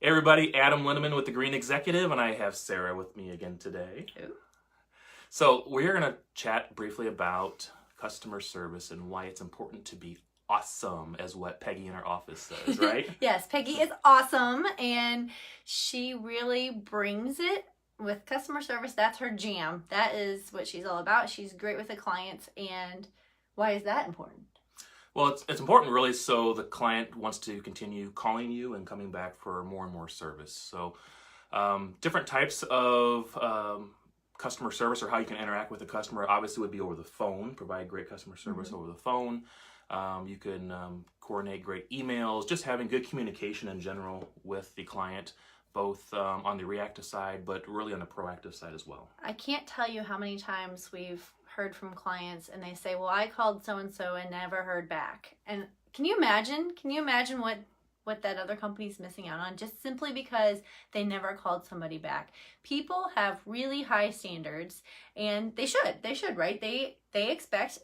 Hey everybody, Adam Lindeman with the Green Executive, and I have Sarah with me again today. Ooh. So we're going to chat briefly about customer service and why it's important to be awesome, as what Peggy in our office says, right? Yes, Peggy is awesome, and she really brings it with customer service. That's her jam. That is what she's all about. She's great with the clients, and why is that important? Well, it's important really so the client wants to continue calling you and coming back for more and more service. So different types of customer service or how you can interact with the customer obviously would be over the phone, provide great customer service over the phone. You can coordinate great emails, just having good communication in general with the client, both on the reactive side, but really on the proactive side as well. I can't tell you how many times we've heard from clients and they say, well, I called so-and-so and never heard back. And can you imagine what that other company's missing out on just simply because they never called somebody back? People have really high standards, and they should, right? They expect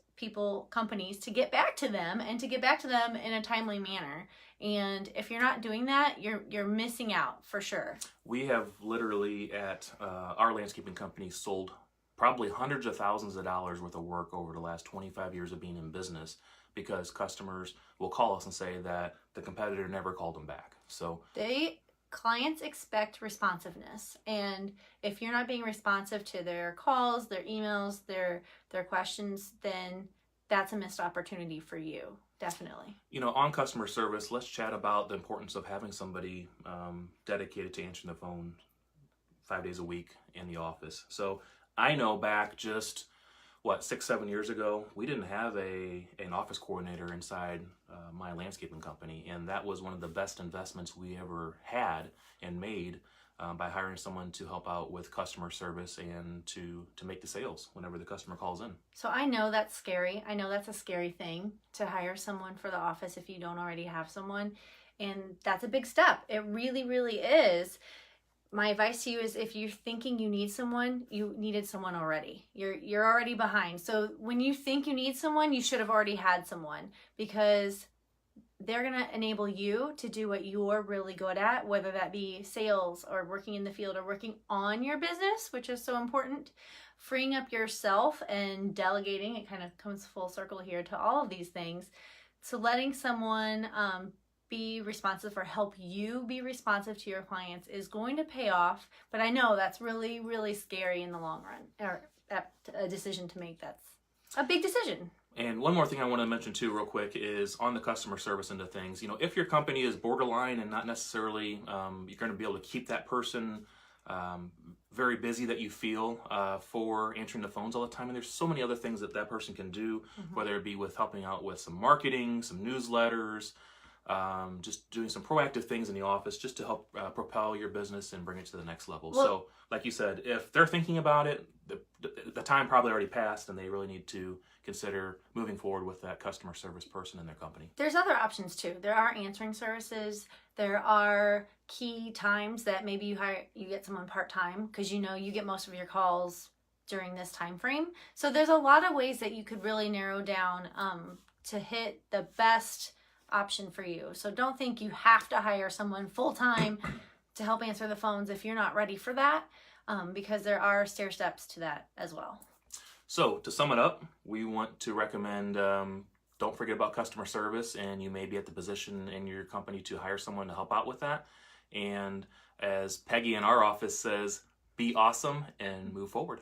companies to get back to them and to get back to them in a timely manner. And if you're not doing that, you're missing out for sure. We have literally at our landscaping company sold probably hundreds of thousands of dollars worth of work over the last 25 years of being in business because customers will call us and say that the competitor never called them back. So clients expect responsiveness, and if you're not being responsive to their calls, their emails, their questions, then that's a missed opportunity for you. Definitely. You know, on customer service, let's chat about the importance of having somebody dedicated to answering the phone 5 days a week in the office. So I know back just 6-7 years ago, we didn't have an office coordinator inside my landscaping company, and that was one of the best investments we ever had and made by hiring someone to help out with customer service and to make the sales whenever the customer calls in. So I know that's scary. I know that's a scary thing to hire someone for the office if you don't already have someone, and that's a big step. It really, really is. My advice to you is if you're thinking you need someone, you needed someone already. You're already behind. So when you think you need someone, you should have already had someone, because they're going to enable you to do what you're really good at, whether that be sales or working in the field or working on your business, which is so important. Freeing up yourself and delegating, it kind of comes full circle here to all of these things. So letting someone be responsive or help you be responsive to your clients is going to pay off. But I know that's really, really scary in the long run, or a decision to make. That's a big decision. And one more thing I want to mention too real quick is on the customer service end of things. You know, if your company is borderline and not necessarily you're going to be able to keep that person very busy that you feel for answering the phones all the time. And there's so many other things that person can do, whether it be with helping out with some marketing, some newsletters, just doing some proactive things in the office just to help propel your business and bring it to the next level. Well, so like you said, if they're thinking about it, the time probably already passed and they really need to consider moving forward with that customer service person in their company. There's other options too. There are answering services. There are key times that maybe you get someone part-time because you get most of your calls during this time frame. So there's a lot of ways that you could really narrow down to hit the best option for you. So don't think you have to hire someone full-time to help answer the phones if you're not ready for that, because there are stair steps to that as well. So to sum it up, we want to recommend don't forget about customer service, and you may be at the position in your company to hire someone to help out with that. And as Peggy in our office says, be awesome and move forward.